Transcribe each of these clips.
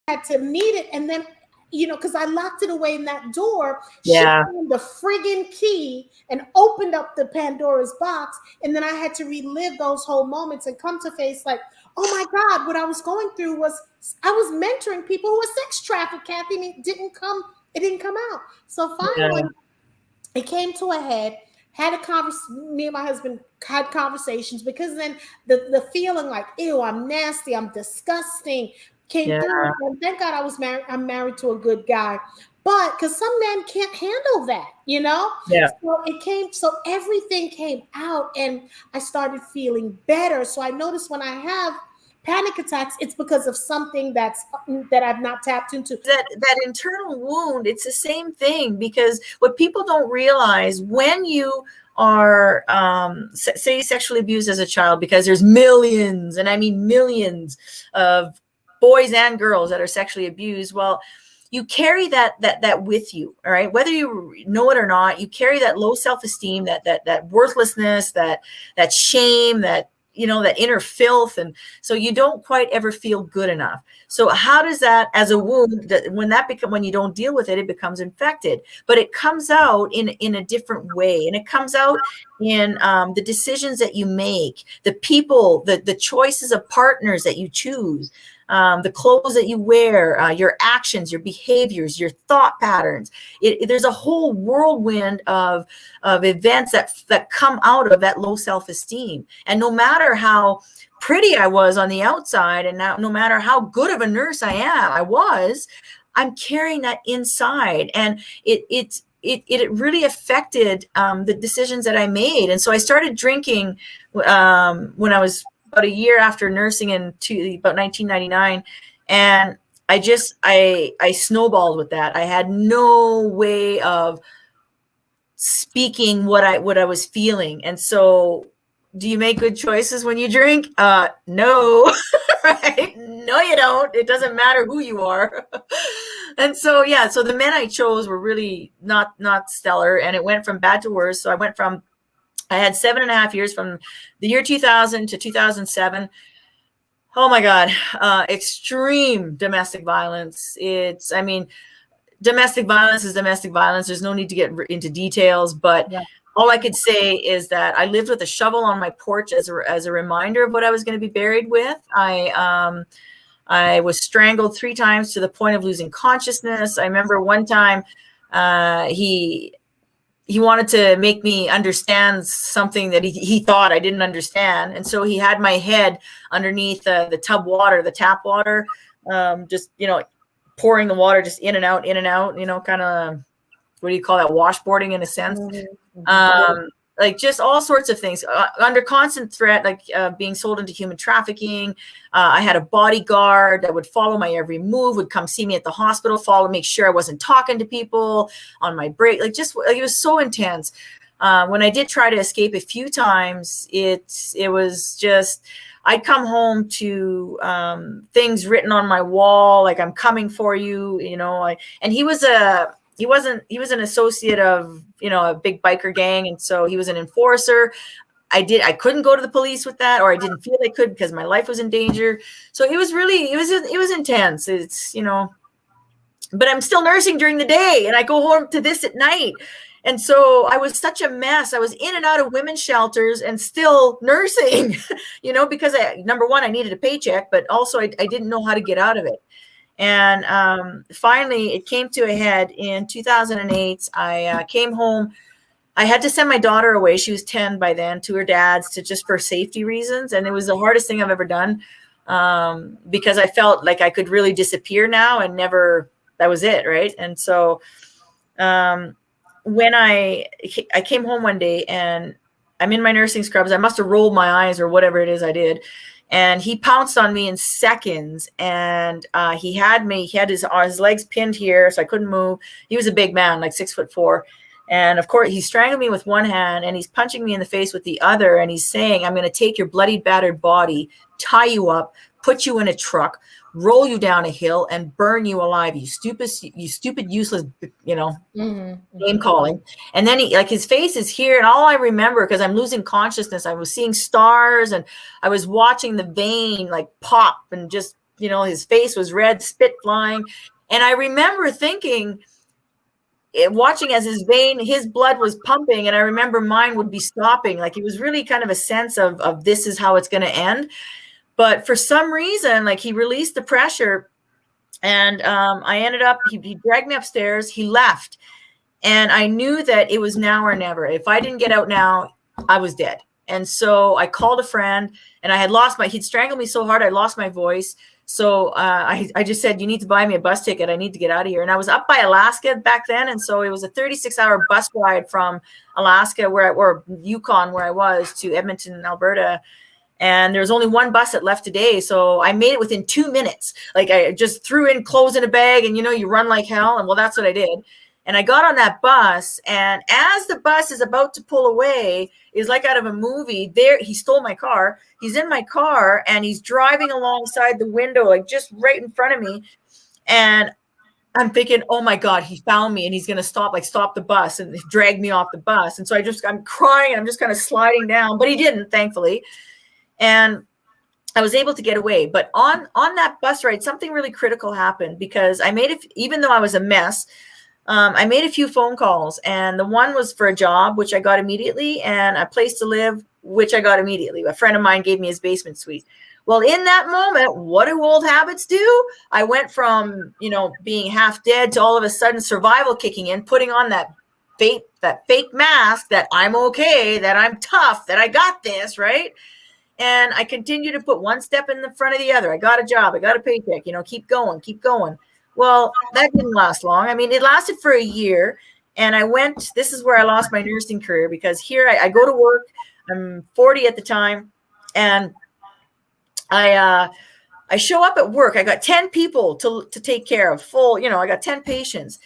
had to meet it. And then, because I locked it away in that door, Yeah. she found the friggin' key and opened up the Pandora's box. And then I had to relive those whole moments and come to face like, oh my God, what I was going through was I was mentoring people who were sex trafficked, Kathy, and it didn't come out. So finally, it came to a head. Me and my husband had conversations, because then the feeling like, ew, I'm nasty, I'm disgusting, came through. And thank God I'm married to a good guy. But because some men can't handle that, Yeah. So everything came out, and I started feeling better. So I noticed when I have panic attacks, it's because of something that I've not tapped into. That internal wound, it's the same thing, because what people don't realize, when you are say sexually abused as a child, because there's millions, and I mean millions, of boys and girls that are sexually abused, well, you carry that with you, all right, whether you know it or not. You carry that low self-esteem, that worthlessness, that shame, that that inner filth, and so you don't quite ever feel good enough. So how does that, as a wound, when you don't deal with it, it becomes infected, but it comes out in a different way, and it comes out in the decisions that you make, the people, the choices of partners that you choose, the clothes that you wear, your actions, your behaviors, your thought patterns. There's a whole whirlwind of events that come out of that low self-esteem. And no matter how pretty I was on the outside, and no matter how good of a nurse I'm carrying that inside, and it really affected the decisions that I made. And so I started drinking when I was about a year after nursing about 1999. And I snowballed with that. I had no way of speaking what I was feeling. And so, do you make good choices when you drink? No, right? No, you don't. It doesn't matter who you are. And so, so the men I chose were really not stellar, and it went from bad to worse. So I had 7.5 years from the year 2000 to 2007. Oh my God. Extreme domestic violence. Domestic violence is domestic violence. There's no need to get into details, but all I could say is that I lived with a shovel on my porch as a reminder of what I was going to be buried with. I was strangled 3 times to the point of losing consciousness. I remember one time he wanted to make me understand something that he thought I didn't understand. And so he had my head underneath the tap water, just, pouring the water just in and out, kind of, what do you call that? Washboarding, in a sense. Like just all sorts of things, under constant threat, like being sold into human trafficking. I had a bodyguard that would follow my every move, would come see me at the hospital, make sure I wasn't talking to people on my break. It was so intense. When I did try to escape a few times, it was just, I'd come home to things written on my wall, like, I'm coming for you, and he was an associate of, a big biker gang. And so he was an enforcer. I couldn't go to the police with that, or I didn't feel I could, because my life was in danger. So it was intense. It's, but I'm still nursing during the day, and I go home to this at night. And so I was such a mess. I was in and out of women's shelters and still nursing, because number one, I needed a paycheck, but also I didn't know how to get out of it. And finally, it came to a head in 2008. I came home. I had to send my daughter away. She was 10 by then, to her dad's, just for safety reasons. And it was the hardest thing I've ever done, because I felt like I could really disappear now and never, that was it, right? And so when I came home one day, and I'm in my nursing scrubs, I must have rolled my eyes or whatever it is I did. And he pounced on me in seconds, and he had his legs pinned here, so I couldn't move. He was a big man, like 6'4". And of course, he strangled me with one hand, and he's punching me in the face with the other. And he's saying, I'm going to take your bloody, battered body, tie you up, put you in a truck, roll you down a hill, and burn you alive, you stupid, useless, name calling. And then his face is here, and all I remember, because I'm losing consciousness, I was seeing stars, and I was watching the vein pop and just his face was red, spit flying. And I remember thinking, watching as his blood was pumping, and I remember mine would be stopping. Like, it was really kind of a sense of this is how it's going to end. But for some reason, like, he released the pressure, and I ended up, he dragged me upstairs, he left. And I knew that it was now or never. If I didn't get out now, I was dead. And so I called a friend, and I had he'd strangled me so hard, I lost my voice. So I just said, you need to buy me a bus ticket. I need to get out of here. And I was up by Alaska back then. And so it was a 36-hour bus ride from Alaska, or Yukon, where I was, to Edmonton, Alberta. And there was only one bus that left today. So I made it within 2 minutes. Like, I just threw in clothes in a bag, and, you run like hell. And well, that's what I did. And I got on that bus, and as the bus is about to pull away, is like out of a movie. There, he stole my car. He's in my car, and he's driving alongside the window, like just right in front of me. And I'm thinking, oh my God, he found me, and he's going to stop the bus and drag me off the bus. And so I'm crying, and I'm just kind of sliding down, but he didn't, thankfully. And I was able to get away. But on that bus ride, something really critical happened, because I made it, even though I was a mess, I made a few phone calls, and the one was for a job, which I got immediately, and a place to live, which I got immediately. A friend of mine gave me his basement suite. Well, in that moment, what do old habits do? I went from, being half dead to all of a sudden survival kicking in, putting on that fake mask that I'm okay, that I'm tough, that I got this, right? And I continue to put one step in the front of the other. I got a job, I got a paycheck, keep going. Well, that didn't last long. I mean, it lasted for a year, and this is where I lost my nursing career, because here I go to work. I'm 40 at the time, and I show up at work. I got 10 people to take care of, I got 10 patients,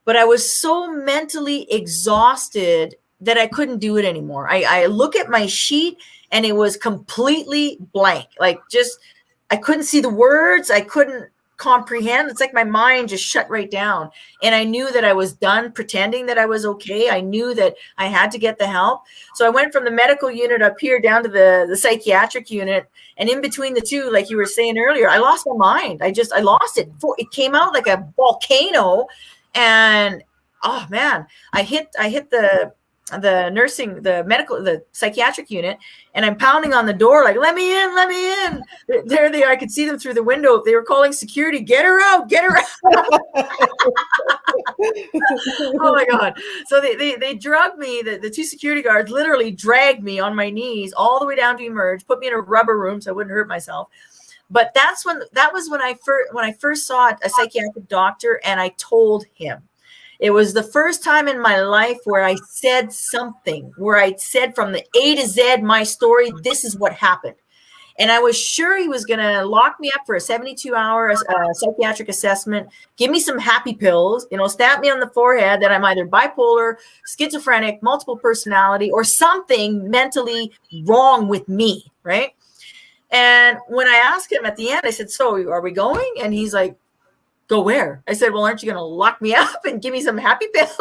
but I was so mentally exhausted that I couldn't do it anymore. I look at my sheet, and it was completely blank. Like, just, I couldn't see the words. I couldn't comprehend. It's like my mind just shut right down. And I knew that I was done pretending that I was okay. I knew that I had to get the help. So I went from the medical unit up here down to the psychiatric unit. And in between the two, like you were saying earlier, I lost my mind. I lost it. It came out like a volcano. And oh man, I hit the psychiatric unit, and I'm pounding on the door, like, let me in. There they are. I could see them through the window. They were calling security, get her out. Oh my God. So they drugged me. The two security guards literally dragged me on my knees all the way down to emerge, put me in a rubber room so I wouldn't hurt myself. But that was when I first saw a psychiatric doctor, and I told him. It was the first time in my life where I said something, where I said from the A to Z, my story, this is what happened. And I was sure he was going to lock me up for a 72-hour psychiatric assessment, give me some happy pills, stab me on the forehead that I'm either bipolar, schizophrenic, multiple personality, or something mentally wrong with me, right? And when I asked him at the end, I said, so are we going? And he's like, go where? I said, well, aren't you going to lock me up and give me some happy pills?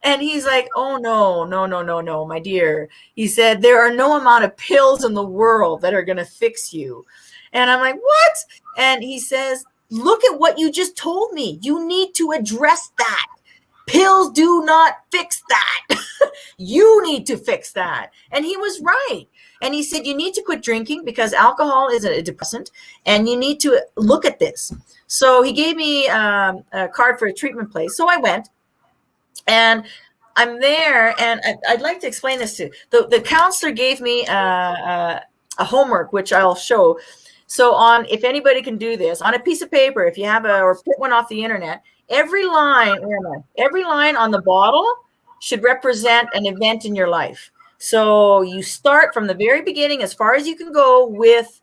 And he's like, oh, no, my dear. He said, there are no amount of pills in the world that are going to fix you. And I'm like, what? And he says, look at what you just told me. You need to address that. Pills do not fix that. You need to fix that. And he was right. And he said, you need to quit drinking because alcohol is a depressant, and you need to look at this. So he gave me a card for a treatment place. So I went, and I'm there, and I'd like to explain this to you. The counselor gave me a homework, which I'll show. So if anybody can do this, on a piece of paper, if you have or print one off the internet, every line on the bottle should represent an event in your life. So you start from the very beginning as far as you can go with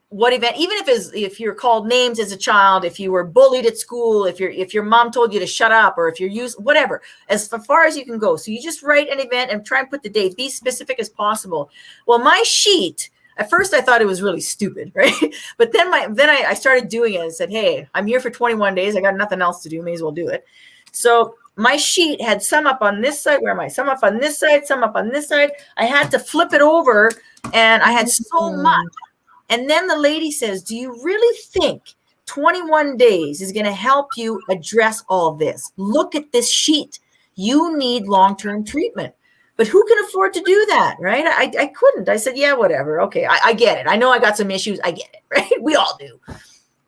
what event, even if you're called names as a child, if you were bullied at school, if your mom told you to shut up, or if you're used, whatever, as far as you can go. So you just write an event and try and put the date, be specific as possible. Well, my sheet, at first I thought it was really stupid, right? But then I started doing it and said, hey, I'm here for 21 days. I got nothing else to do. May as well do it. So my sheet had some up on this side. Where am I? Some up on this side, some up on this side. I had to flip it over, and I had so much. And then the lady says, do you really think 21 days is going to help you address all this? Look at this sheet. You need long-term treatment. But who can afford to do that, right? I couldn't. I said, yeah, whatever. Okay, I get it. I know I got some issues. I get it, right? We all do.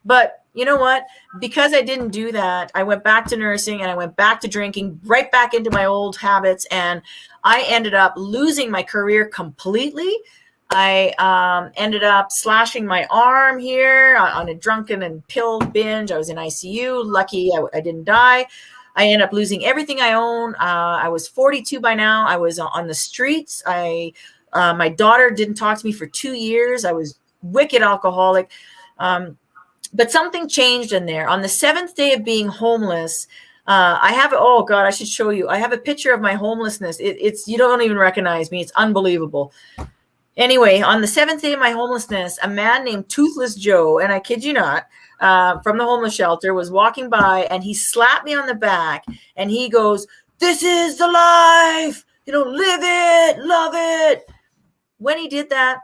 But you know what? Because I didn't do that, I went back to nursing and I went back to drinking, right back into my old habits. And I ended up losing my career completely. I ended up slashing my arm here on a drunken and pill binge. I was in ICU. Lucky I didn't die. I ended up losing everything I own. I was 42 by now. I was on the streets. My daughter didn't talk to me for 2 years. I was wicked alcoholic. But something changed in there. On the 7th day of being homeless, I have, oh God, I should show you. I have a picture of my homelessness. It's, you don't even recognize me. It's unbelievable. Anyway, on the 7th day of my homelessness, a man named Toothless Joe, and I kid you not, from the homeless shelter, was walking by and he slapped me on the back and he goes, "This is the life, live it, love it." When he did that,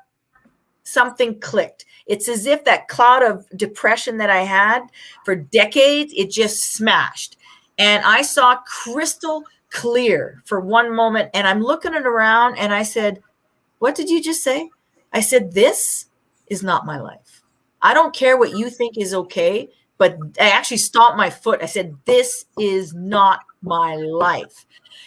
something clicked. It's as if that cloud of depression that I had for decades, it just smashed. And I saw crystal clear for one moment. And I'm looking it around and I said, "What did you just say?" I said, "This is not my life. I don't care what you think is okay." But I actually stomped my foot. I said, "This is not my life."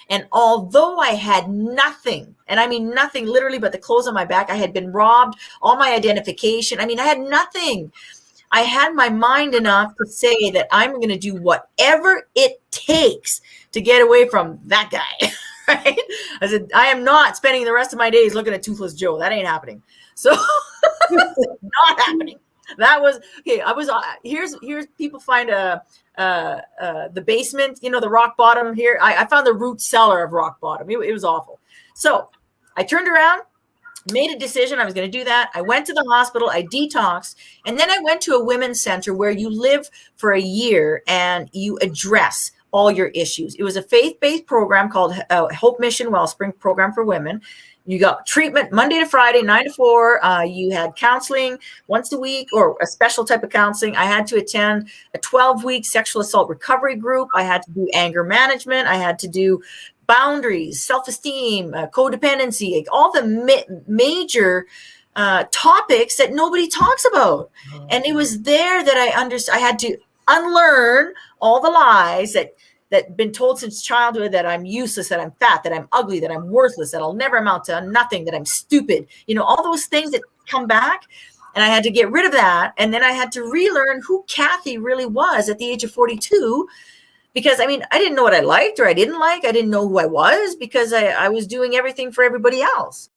And although I had nothing, and I mean nothing literally but the clothes on my back, I had been robbed, all my identification. I mean, I had nothing. I had my mind enough to say that I'm going to do whatever it takes to get away from that guy. Right? I said, I am not spending the rest of my days looking at Toothless Joe. That ain't happening. So not happening. That was okay. I was here's people find the basement, the rock bottom here. I found the root cellar of rock bottom. It was awful. So I turned around, made a decision. I was going to do that. I went to the hospital. I detoxed. And then I went to a women's center where you live for a year and you address all your issues. It was a faith-based program called Hope Mission Wellspring Program for Women. You got treatment Monday to Friday, 9 to 4. You had counseling once a week, or a special type of counseling. I had to attend a 12-week sexual assault recovery group. I had to do anger management. I had to do boundaries, self-esteem, codependency, like all the major topics that nobody talks about. And it was there that I had to unlearn all the lies that been told since childhood, that I'm useless, that I'm fat, that I'm ugly, that I'm worthless, that I'll never amount to nothing, that I'm stupid, all those things that come back. And I had to get rid of that. And then I had to relearn who Kathy really was at the age of 42, because I didn't know what I liked or I didn't like. I didn't know who I was because I was doing everything for everybody else.